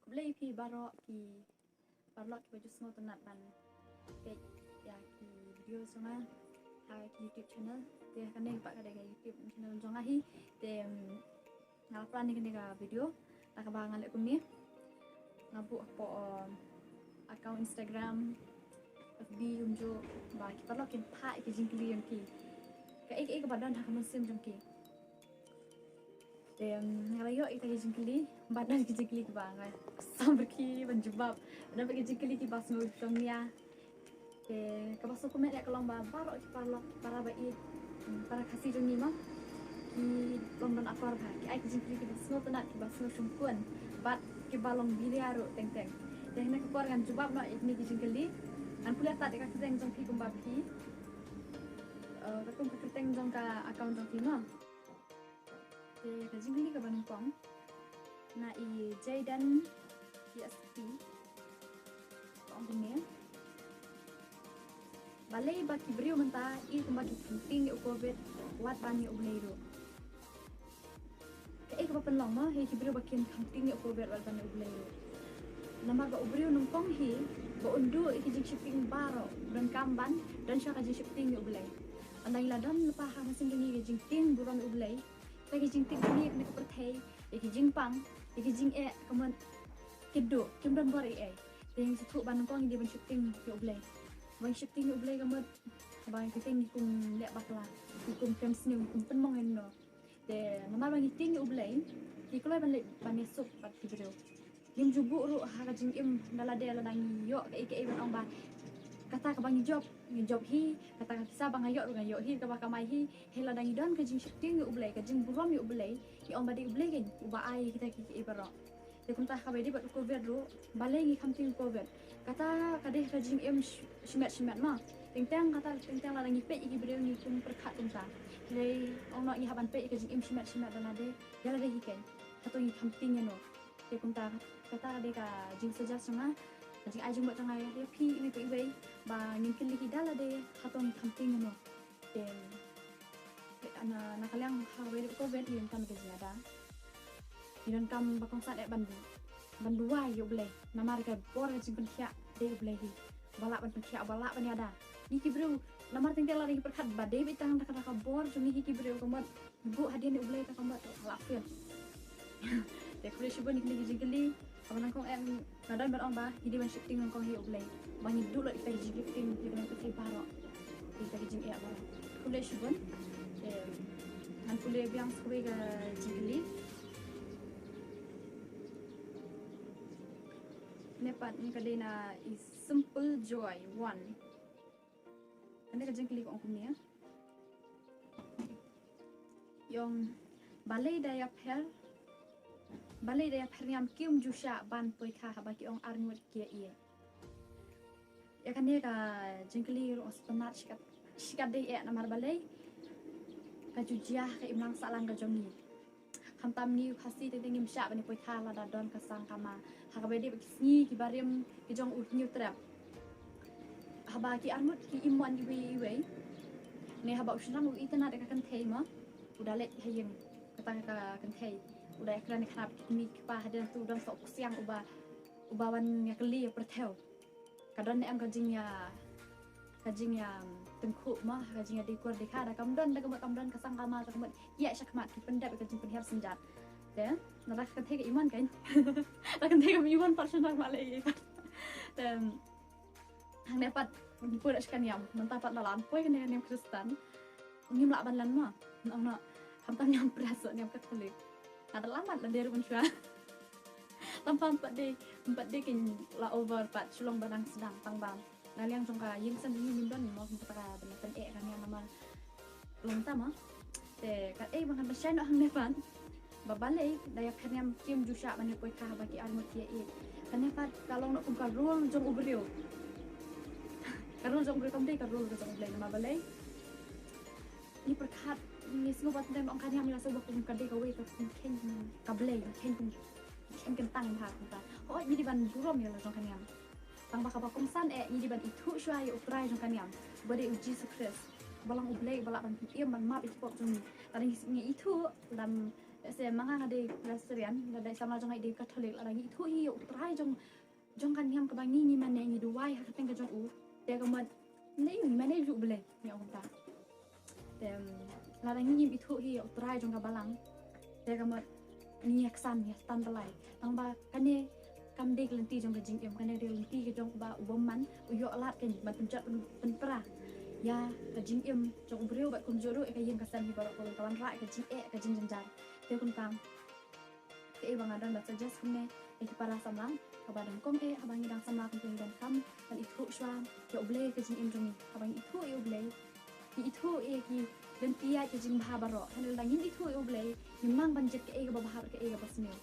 Blay ki barok ki baju semua tenat ban ke ya ki video songa ha ki YouTube channel te kane pak kada ga YouTube channel jonga hi te ngalapran ni kane ga video tak ba ngalek kumni ngabu po account Instagram FB unjo ba ki parlok kin pa ki jingli yang ki ka badan ha kamusim jongki ngalayo ita jingli badan ki jingli ki bangai sambar ki banjubab dan bagi jingli ki bas ngul tongnya kabaso ko mek kalong ba baro ki parlok para ba i para kasih jongi ma ki long don akor ba ki ai ki jingli ki bas ngul tanat ki bas ngul sumpuan bat ki balong biliaro teng teng dan nak kor kan jubab no ini ki jingli an pula tak dekat teng jong ki kumbab ki kakum ka teng jong ka account jong ki ma ka jingli ka banung pom na i Jaydan PSP kong dunia balai baki beriu mentah i kembali penting u covid wat bani u bleiru ka ka penlong ma he ki beriu bakin penting u covid wat bani u bleiru nama ba u beriu nungkong hi ba undu ki jing shipping baro dan kamban dan syaka jing shipping u blei andai ladon lepa ha masing gini ki jing tin buron u blei lagi jing tin ni ne ko perthei ki jing pang ki jing kemen kido kimdan bor ting situ ban kong di ban shifting ki ublay ban shifting ki ublay kamet ban ki ting kum lek bakla kum kem sni kum penmong enno de nama ban ting ki ublay ki kloi ban lek ban sup bat ki bro nim jubu ru ha ka jing im dala de la dang yo ke ban ong ba kata ka bang job hi kata ka sa bang ayo ru hi ka ba kamai hi hela dang don ka jing shifting ki ublay ka jing burom ki ublay ki ong ba di ublay gen uba ai kita ki baro de kunta khabai di bat covid ru balai ngi khamting covid kata kadeh ka jing em shimet ma tengteng kata tengteng la ngi pe iki brio ngi kum perkhat kunta le ono ngi haban pe ka jing em shimet dan ade yala de hiken kato ngi khamting no de kunta kata de ka jing saja sama jing ai jing bat tanga ya pi ini pe ibai ba ngi kin li dala de kato ngi khamting no de ana nakalang khabai di covid yen tam ke jada idan kam bakong sa bandua yo blay namar ka bor jing penkhia de blay hi balak ban penkhia balak ban ada ni ki bro namar tinggal lagi perkhat ba de bitang ka bor jumi ki bro komat bu hadian de blay ka komat halafin de kule shibon ni jingli kaman kong em nadan ban on ba hidi ban shifting kong hi blay ba ni dulu ita jingling di ban penkhia baro ita jing ba kule shibon an kule biang skwe ga jingli Nepat ni kadena is simple joy one. Anda kerja klik orang punya. Yang balai daya per yang kium jusha ban poika bagi orang arnut kia ia. Ya kan dia ka jengkeli orang sepenar sikat dia namar balai kajujiah ke imlang salang ke jongi. Hantam ni khasi tengim syak bani poika la dadon kasang kama hakabe de kisni ki barim ki jong ut new trap haba ki armut ki imwan ki we ne haba usnam u itana de kan thei ma udah lek hayeng kata ka kan thei udah ekran kharap ni pa hadan tu don sok siang ubawan ya keli ya pertheu kadon ne am kajing ya tengku ma kajing ya dikor dikha da kamdon kasang kama kamat ya syakmat ki pendap kajing penher senjat ya nak kan thei iman kan kan thei iman personal malai dan hang dapat pun sekan yam mentapat lalan poi kan yang Kristen ngim lak ban lan ma ono hamtam yang berasa yang Katolik ada lamat lan dari manusia tanpa empat de kin la over pat sulong barang sedang tangbang naliang jongka ying san ni mindon mo kata ben kan yang nama lonta ma te ka bang kan syai no hang nepan babalai daya penyam kim jusha bani poika bagi armut kia kenapa kalau nak kumka rule jong ubrio karul jong ubrio kamde karul jong ubrio nama balai ni perkhat ni semua bat dan orang yang rasa bakum kade kawe ka ken kablai ken kentang ha kunta oh ni di ban burom ya jong kanyam tang baka bakum san ni di ban itu syai ukrai jong kanyam bade uji sukses balang ublai balak ban ban map itu pok jong tadi ni itu dalam sẽ mang ngang đây restaurant là đại sama trong ngày đi Catholic là ngi thu hi utrai trong kan nhâm cái bang ngi mà nè ngi duai ha cái trong u để cái mình nei mà nei ru bele ni ông ta để là ngi thu hi utrai trong cái balang để cái mình ni aksan ni stand lại nang ba cái này kam dek lenti trong cái jing em cái này lenti cái trong ba ubaman uyo lat cái ban pencet penpra ya cái jing em trong brio ba kum jodo cái yang kasan hi ba ko kawan rai cái jing cái jing janjar dia kun kam ke bang adang da suggest kene para samlang kabadang kom abang idang samlang kun dan kam dan itu shwa yo ble ke jing im jong abang itu yo ble itu ki dan tia ke jing bha baro hanel dang itu yo ble nimang banjet ke ga bahar ke ga pasne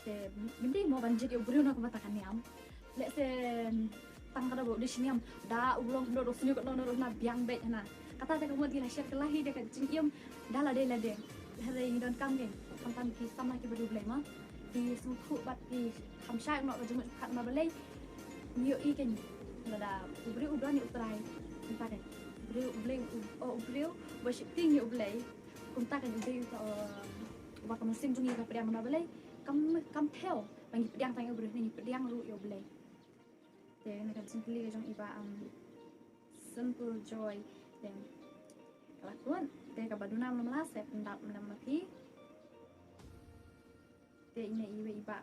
se minde mo banjet yo brio na ko matakan niam le se tang kada bo di sini am da ulong do sini ko no na biang bet na kata ta ko di la share kelahi de ke jing im dala de la de hari ini dan kam ke kampan ki sama ki berdua belai mah di suku bat di kamsai nak kerja kat ma belai nyo i kan ada ubri udan ni utrai entah kan ubri ubri worship ting ni belai entah kan ubri ba kam sim jungi ka pedang ma belai kam theo bang pedang tang ubri ni pedang ru yo belai de na kan simply jong iba simple joy then kelakuan de ka baduna melas saya pendap menamaki de ini iba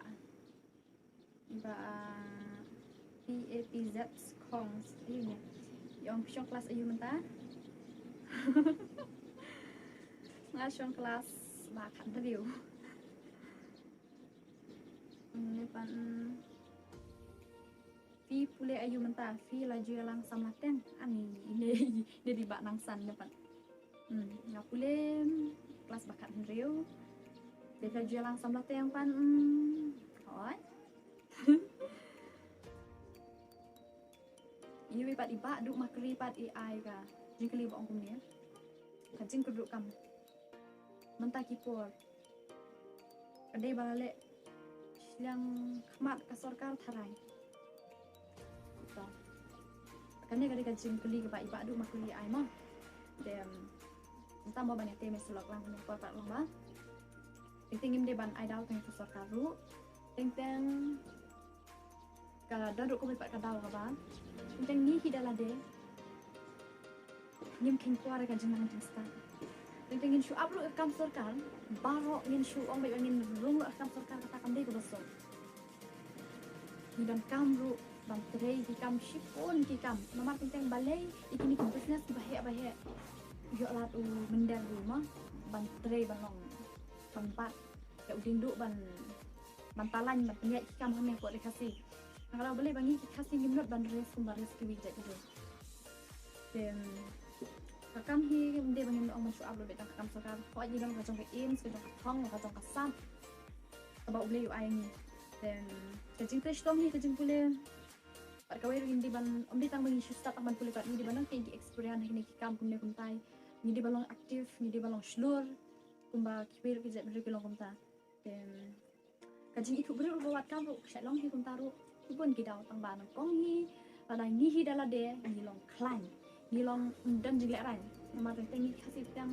PAPZ kongs ini yang pisong kelas ayu mentah ngasong kelas bakat review ini pan fi pule ayu mentah fi laju lang samateng ani ini di bak nangsan depan ngap pule kelas bakat review dia laju lang samateng pan oi ini pat iba duk makri pat AI ka jingkli ba ongkum ni ka jing keduk kam mentah kipor kadai balale yang khmat ka sarkar tharai to kane kadai ka jingkli ka iba duk makri AI mah dem entah mau banyak temes selok lang ni pat long ba tingim de ban ai dau teng ka sarkar ru teng ka dan ko pat ka dau ka ban teng ni hidala de nim king kuara ka jenang jista teng shu upload kam sarkar baro ngin shu ong bai ngin rung lo kam sarkar kata kam de ko basong ni dan kam ru ban trei ki kam shipon ki kam nomor teng balai ikini kam business bahaya yo lat u mendar rumah ban trei balong tempat ya udin duk ban talan ban penyak ki kam hame ko dikasih kalau boleh bangi kasih minut ban res kumbaris ki wijat itu dan kakam hi dia bangin ong masuk upload betang kakam sarkar ko aji dang kacong ke in sekejong katong kacong kasam about boleh yu ai ni dan kajing fresh tong hi kajing pule pat kawai rin di ban di tang bangi shusta tang ban pule pat ni di banang ki experience ni ki kam kumne kumtai ni di balong aktif ni di balong slur kumba kibir ki jet beri kilong kumta dan kajing ikut beri buat kam ru shalong hi kumta ru pun kita tang ban kong hi pada ni hi dala de ni long klan ni long dan jilek ran nama teng ni kasih tang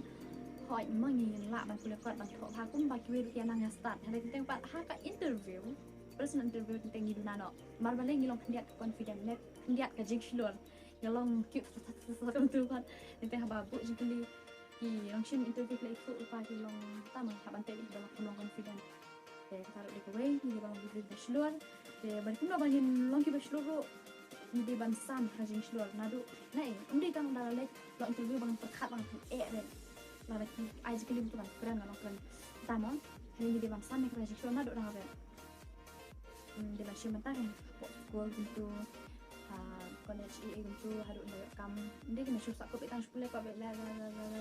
hoi mangi la ban pule kot ban tho pha kum ba ki wi nang ya start hale teng pat ha ka interview personal interview teng ni dunano mar bale ni long kendiat confident net kendiat ka jing shlor ya long cute sesuatu tu kan teng ba bu jikli ki long shin interview play itu pa ki long tamang haban teng dalam long confident de taruh di kawai ni bang di bachelor de ban kun bangin long ki bachelor ni di ban san hajing shlor nadu nai undi tang dalale lo interview bang perkhat bang de la ki ai jikli tu ban keren kan kan tama ni di ban san ni hajing shlor nadu dang de de ba shi mentah school untuk college untuk harus ada kam ndi kena susah ko petang sekolah ko bela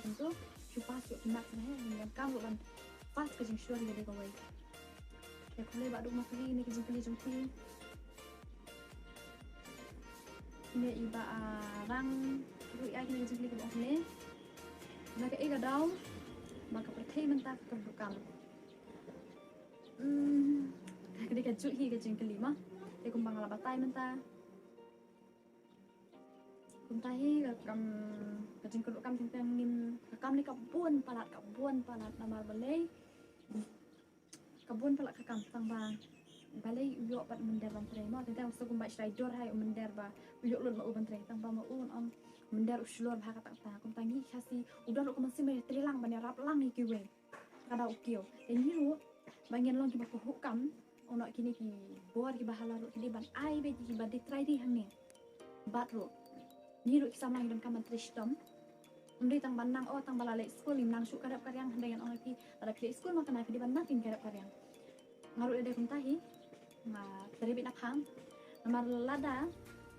tentu supas yo nak dengan kam ban pas ke jing shlor de kawai ya kulai bak duk makli ni kejing jumpi ni iba rang rui ai ni kejing ke ni nak ke ga daw maka perthai mentah kerdukam kedi kaju hi kejing kelima te kumbang la batai mentah kuntai kam kejing kerdukam tentang nim kam ni kabun palat nama balai kabun pala kakam tang ba balay uyok pat mender ban tre mo tentang usto kumba shrai dor hai mender ba uyok lon ma uban tre tang ba ma un om mender uslor ba kata ta kum tangi khasi udah lo kumasi me trilang ban rap lang ni kiwe kada ukio en hiru bangen long ki ba ko hukam ono kini ki bor ki bahala ro ki ban ai be ki ba di try di hang ni bat ro ni ro ki samang dam kaman tristom Undi tang bandang tang balale school lim nang su kadap karyang handayan orang ki ada kli school makana ki di bandang tin kadap karyang ngaru ede kuntahi ma terbit naphang namar lada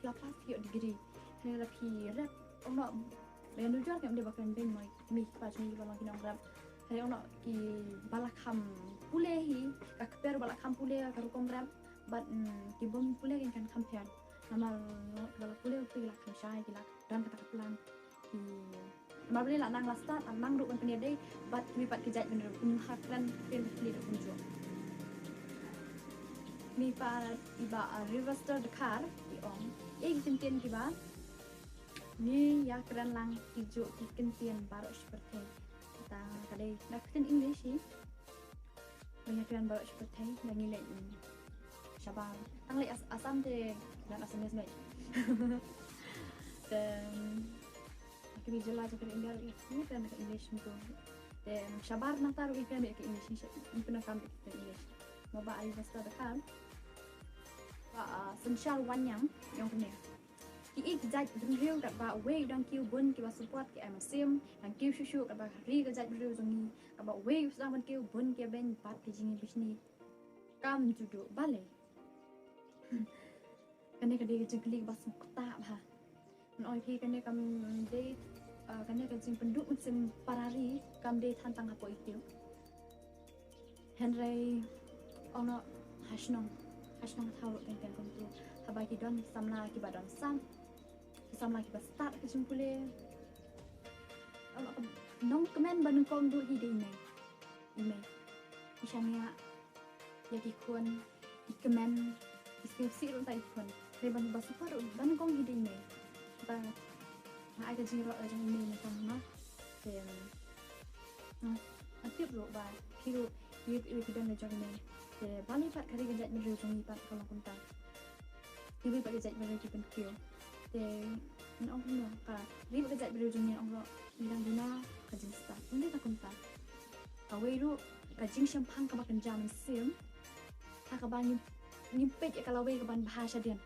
lapas yo degree hera pi rap ono ben du jor kem de bakran ben moi mi pas mi balong kinong rap hera ono ki balakam pulehi ka kper balakam pule ka rukom rap bat ki bom pule kan kamper namar balak pule tu la kan shai ki la dan kata plan ki mabli la nang lastat nang ru kan penede bat mi pat kijat bener hakran pen pli do kunjo mi pa iba Riverster Dakar iong kentien kiba ni ya keren lang ijo kentien baru seperti kita kadai nak kenten English ni banyak keren baru seperti lagi lagi sabar tang lek asam de dan asam mes mai dan kami jelas ke India ini kan ke English itu dan sabar nang taruh ikan ke English ni pernah kami ke English mau ba Riverster Dakar sensial wanyang yang kena ki ik jaj beriu kat ba we dang kiu bun ki ba support ki amasim dang kiu shushu kat ba ri ga jaj beriu zongi kat ba we usang ban kiu bun ki ben pat ki jingi bisni kam judo bale kane ka de jengklik ba sum kota ba noi pi kane kam de kane ka jing penduk musim parari kam de tantang hapo itu Henry ono hasnong tahu tentang kontu habai ki don samla ki badon samla ki start ke jumpule nong kemen ban kom du hi de email isania ya ki kon kemen iskripsi ron tai kon reban ba super ban kom hi de email ba ma ai ka jiro jang email ni kom ma tem atip ro ba kiro yu ki don jang email bali pat kari gajat meru jongi pat kalau kunta ibu pat gajat meru ki penkio te ong no ka ri pat gajat meru jongi ong ro bilang guna kajing sta unde ta kunta aweiru kajing syampang ka bakan jam sim ta ka ban nyimpet ya kalau wei ka ban bahasa dian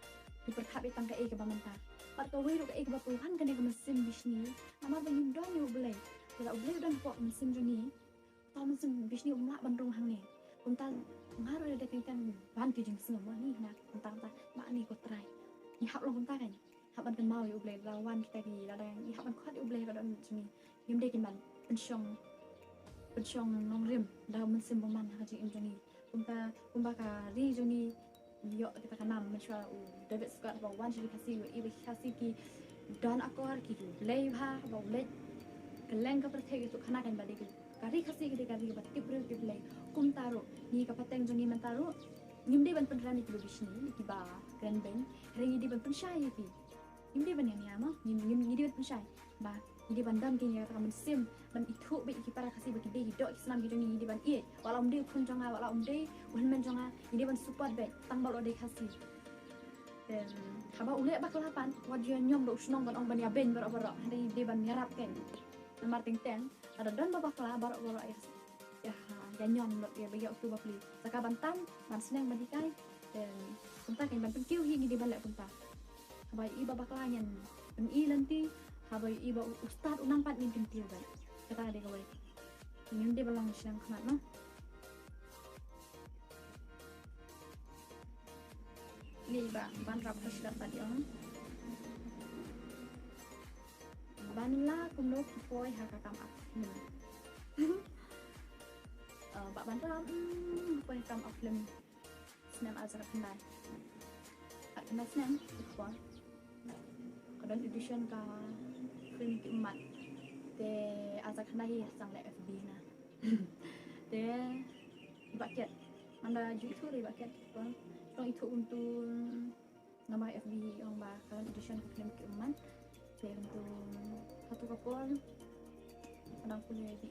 diperkap itang ka e ka bamanta pat ka weiru ka e ka batuhan ka ne ka mesin bisni ama ban don yo belai la belai don pok mesin jongi ta mesin bisni umla bandung hang ni kunta ngaruh ada kaitan ban kijing semua ni nak tentang ta mak ni ko try ni hak long kunta kan hak ban kan mau yo blay lawan kita di ladang ni hak ban kuat yo blay kadon sini yum de kin ban pensyong nong rim dah mesin boman haji imjani kunta ka ri joni yo kita kanam mensyua David Scott ba wan jadi kasih yo ibe kasih ki dan akor ki blay ha ba blay keleng ka perthai itu khana kan badi kari kasih gede kari bati bro ki blay kum taro ni kapateng jongi mentaro nimde ban penrani ki bisni ki ba grand ben ringi di ban pensyai ki nimde ban yang yama ni di ban pensyai ba ni di ban dan ki ya kam sim ban itu be ki para kasih bagi de hidok islam ki jongi di ban ie wala umde kun jonga wala umde wan men jonga ni di ban support be tang balo de kasih dan haba ule baklapan wajian nyom do snong ban ong ban ya ben baro hari di ban nyarap ken nomor ting ada don babakla baro ya nyom ya bagi waktu bapli saka bantam ban senang badikai dan kunta kan ban penkiu hi di balak kunta habai i babakla nyen ben i lanti habai i ba ustad unang pat ni kentiu ba kata ade kawai nyem de balang senang khamat no ni ba ban rap hasdat tadi banla kumno poi hakakam aflem Pak Bandram poi kam aflem senam azra kendai at kendai senam poi kadang edition ka film kimat te azra kendai sang le FB na te baket anda jutu re baket pon tong itu untuk nama FB orang ba kadang edition ka film kimat untuk satu kapal kadang kuliah di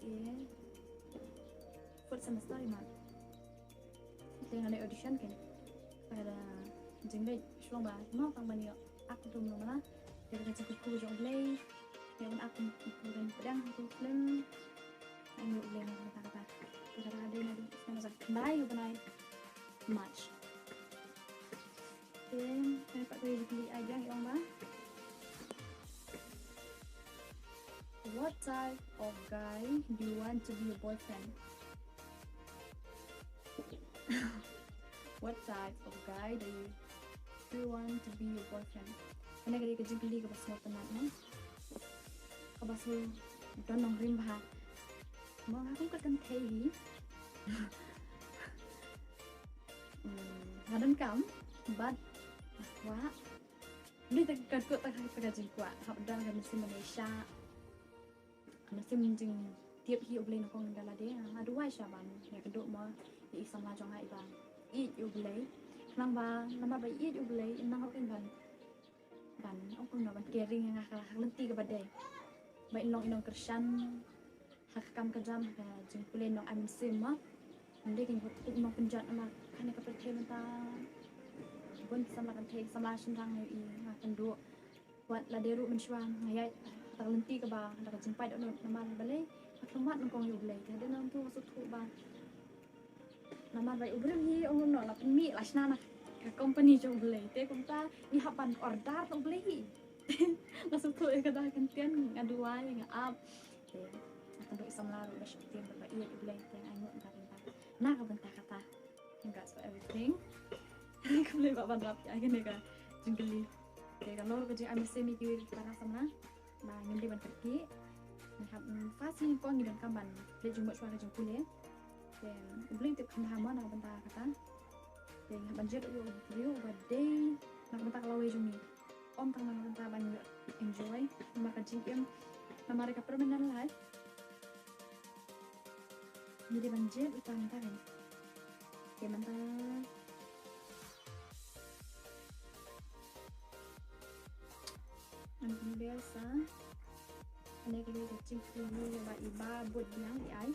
fourth semester mat dengan ada audition kan pada jengbe shlong ba no tang bani aku tu mana dari kecil ku jong play yang aku dan pedang aku film anh ngự lên kata đây là đi xem là bài của này much then saya pak tôi beli aja yang ba what type of guy do you want to be your boyfriend? What type of guy do you want to be your boyfriend? Karena kali kerja beli ke pasal penat no, ke pasal don nong rim bah, mau aku kan thay, ngadan kam, but wah, ni tak kerja kuat, hab dan kan mesin Malaysia, mesin jeng tiap hiup boleh nongkong dalam dia, ada wajah saban, ya kedua mau di sama jong hai bang, hiup boleh, nama bayi hiup boleh, nang aku kan ban, aku nak ban caring yang akal lenti kepada, baik inong kersan, hak kam kerjam, jeng boleh nong amin semua, nanti kan inong penjat nama, kan nak pergi mentah. Pun sama kan take sama sendang ni akan dua buat la deru mencuan ngayai tak lenti ke ba tak jumpa dak nama balai aklumat nongkong yu balai ada nam tu masuk tu ba nama balai ubrim hi ong no la pemi la sna ke company jo balai te kumta ni hapan order tu balai masuk tu ke dah kan tian ngadua yang up akan duk samla ru bas tian ba iya balai yang angut tak nah ka bentar kata enggak so everything ini boleh bawa rap ya kan ya jengkeli ya kalau kerja ambil semi kiri tanah sama nah ini dia pergi nah fasih kau ngidan kamban dia jumpa suara jengkuli dan boleh tip kamera mana bentar kata dan banjir yo review badai nak bentar kalau jumi om tang mana bentar banyak enjoy makan jengkem nama mereka permainan lah jadi banjir itu bentar kan ya bentar Antum biasa, anda kena cacing dulu yang bak iba buat bilang di ai.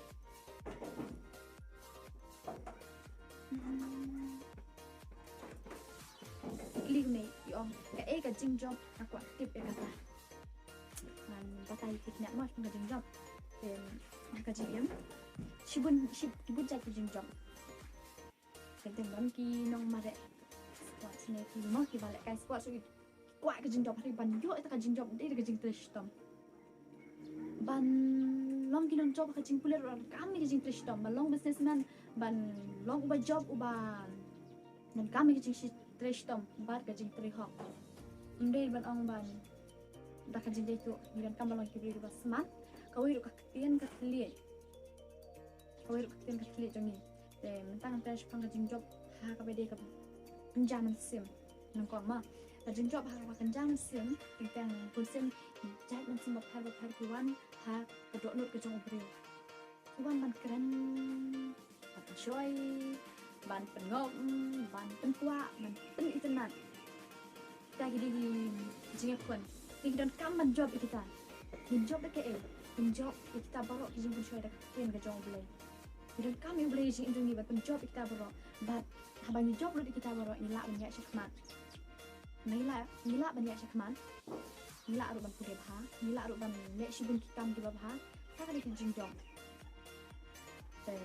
Link ni, yang ke cacing job aku aktif ya kata. Dan kata ikut nak mas cacing job, dan cacing yang sibun jadi cacing job. Kadang bangki nong mare, sport sini tu mau kita balik kai sport so kuat ke job hari ban yo eta ka job dia ke jing tristom ban long kinong job ka jing puler kami ke jing tristom ban long businessman ban long uba job uban dan kami ke jing tristom bar ke jing trihok inde ban ong ban da ka jing itu ngiran kam long kibri ba smart kawai ka ketian ka tli jongi de mentang tes pang ka jing job ha ka bede ka penjaman sim nang kong ma Jeng job hak makan jam sim, yang pun sim jat man sim bapar kiwan hak kedok nut ke jong ubri. Kiwan ban keren, ban joy, ban pengop, ban pengkuak, ban pen internet. Kita gini jeng pun, kita kam ban job kita. Jeng job dek job kita baru jeng pun joy dek kian ke jong ubri. Kita kam yang ubri jeng jong ni ban job kita baru, ban habang job lu kita baru ilak banyak syakmat. Nila banyak syakman nila aruban kude bha nila aruban nek shibun kikam di babha ka kali jing jong dan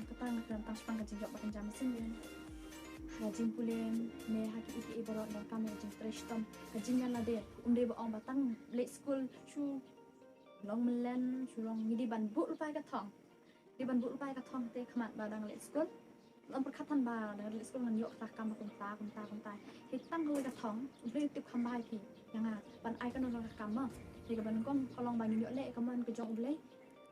ketang tentang sepang jing jong makan jam mesin hajing pulen ne haki iki ibarat dan kami jing tristom hajing yang lade de ba batang late school shu long melen shu long ngidi ban bu lupai ka thong di ban bu lupai ka thong te khamat badang late school perkataan ba dengan list kan yok tak kam kunta hitang hui ka thong beli tip khambai thi yang ban ai kan nong kam ma thì ban kong kolong ban yok le kaman ke jong beli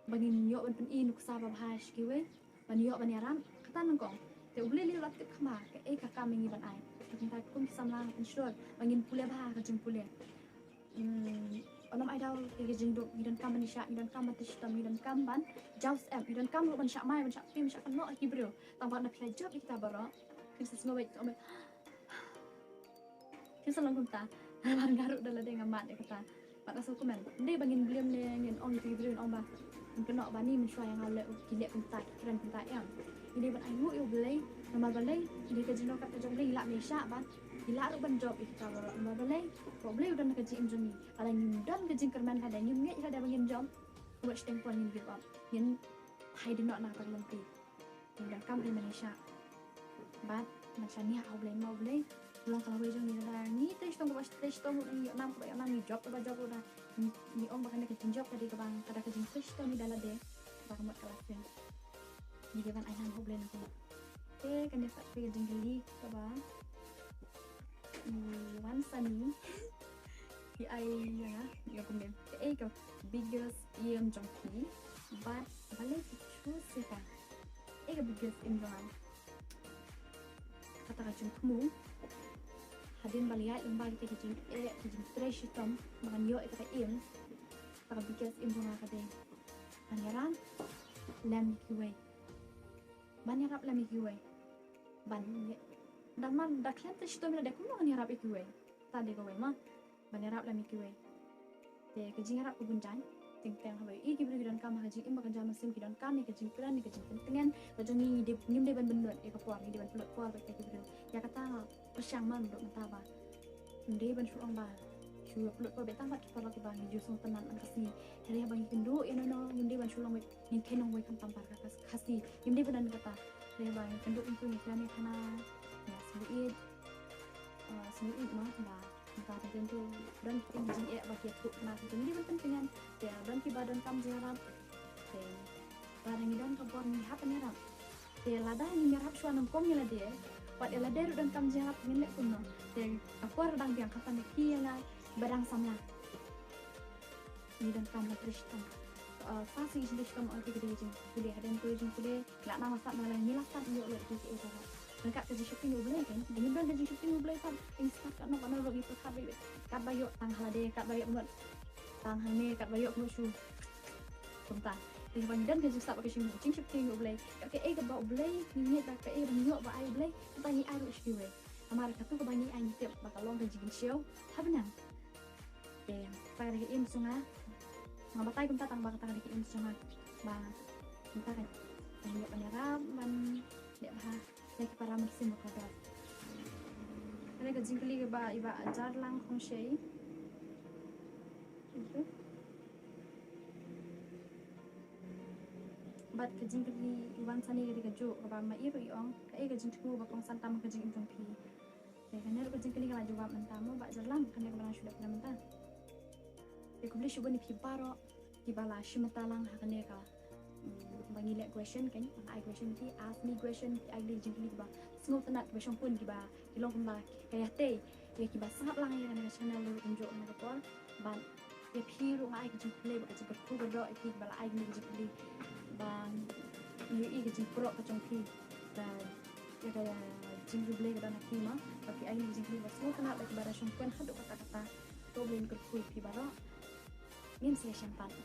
ban yok ban pen nuk sa ba hash kiwe ban yok ban yaram kata nong kong te beli li lat tip khamba ke ka kam ngi ban ai kunta kum samlang ensure ban pule ba ka jing pule Onam idol ke jing duk idan kam ban syak idan kam batis tam idan kam ban jaws app idan kam ban syak mai ban syak tim syak kan no kibrio tambah nak pilih job kita baru kita semua baik omel kita selalu kunta ban garuk dalam dengan mat dia kata mak rasa komen dia bangin beliam dia ngin on kibrio on ba kena bani mencuai yang oleh kilek kunta kiran kunta yang ini ban ai ngu yo belai nama balai ini ke jino kata jong belai ila mesha ban ila ru ban job ik kalau nama balai ko belai udah nak jing joni ala nim dan ke jing kerman ada nim ngai ada bangin jom buat stempel nim give up yen hai di nak nak lempi dan kam di Malaysia bat macam ni au belai mau belai long kalau jong ni ada ni tes tong buat tes tong ni nam ko nam ni job ba job udah ni om bahkan ke job tadi ke bang kada ke jing tes tong ni dalam deh bang mat kelasnya ni dia ban ai nam ho belai nak kan dapat pergi jengkeli ke bang wan sani thì ai ya cũng đem cái cái biggest im trong khi but balik itu sih kan cái biggest im dalam kata kacung kamu hadin balik lembar kita kacung kacung trash tom makan yo itu kayak im kata biggest im dalam kata pangeran lam kiway banyak lam kiway ban dan man dak klan te shto mila de kuno ni rap ikiwe ta de go ma ban rap la mikiwe te ke jing rap ubun jan ting teng ha i ki bri dan kam ha jing im ba kan jam sim ki dan kam ni ke jing plan ni ke jing tengen ta jong ni de nim de ban benut e ka por ni de ban pelot por ba ke ki bri ya kata persyang man do mata ba de ban suang ba chu pelot por be ta ba ki por ki ba ni ju song tenan an kasi hari ba ni kendo ya no nim de ban sulang we ni kenong we kam tampar ka kasi nim de ban kata de ba kendo itu ni kan ni kana ya sedikit mah bah kita tentu dan tinggi bagi tu nak tinggi penting dengan ya dan tiba dan kam jarab dan barang dan kabur ni apa ni ram ya lada ni merap suan kom ni lada pada lada dan kam jarab ni lek kuno dan aku radang biang kata ni kira barang samla ni dan kam teruskan fasih jenis kam orang kita jeng boleh ada tu jeng boleh nak nama sak malah ni lah tak yo lek tu itu mereka kerja shopping boleh kan dengan dan kerja shopping boleh kan instan kan nak nak bagi perkara baik kat bayu tang halade kat bayu buat tang hane kat bayu buat shoe sebentar dengan dan kerja sak pakai shopping shopping boleh kat ai ke bawa boleh ni tak ke ai banyak ba ai boleh tanya ai lu shoe amar katu ke banyak ai tiap bakal long kerja show ha benar pada ke im sunga ngabatai kumta tang bakal ke im sunga ba kumta kan banyak penyerap ban dia bah lagi para mesin berkata. Ada kerja kali ke ba iba ajar lang kong shay. Itu. Bat kerja kali iwan sani kali kerja ke ba mai ibu iong. Kai kerja tu ba kong santam kerja intong pi. Kerana kerja kali kalau jawab mentamu ba ajar lang kerana kebenaran sudah pernah mentah. Aku boleh cuba ni pi baro. Kibala shimatalang hakane ka. Bagi lek question kan ai question ti ask me question ai le jing ni ba semua tenak ba shong pun ba kilong ba kaya te ya ki ba sangat lang ya na channel lu unjuk na ko ban ya pi ru ai ki jing play ba ji ku ba do ki ba ai ni jing play ban yu i ki jing pro ka chong pi ba ya kaya jing play ka na ki ma tapi ai ni jing play ba semua tenak ba ki ba shong pun hadu kata-kata to blin ku pi ba ro ngin se champagne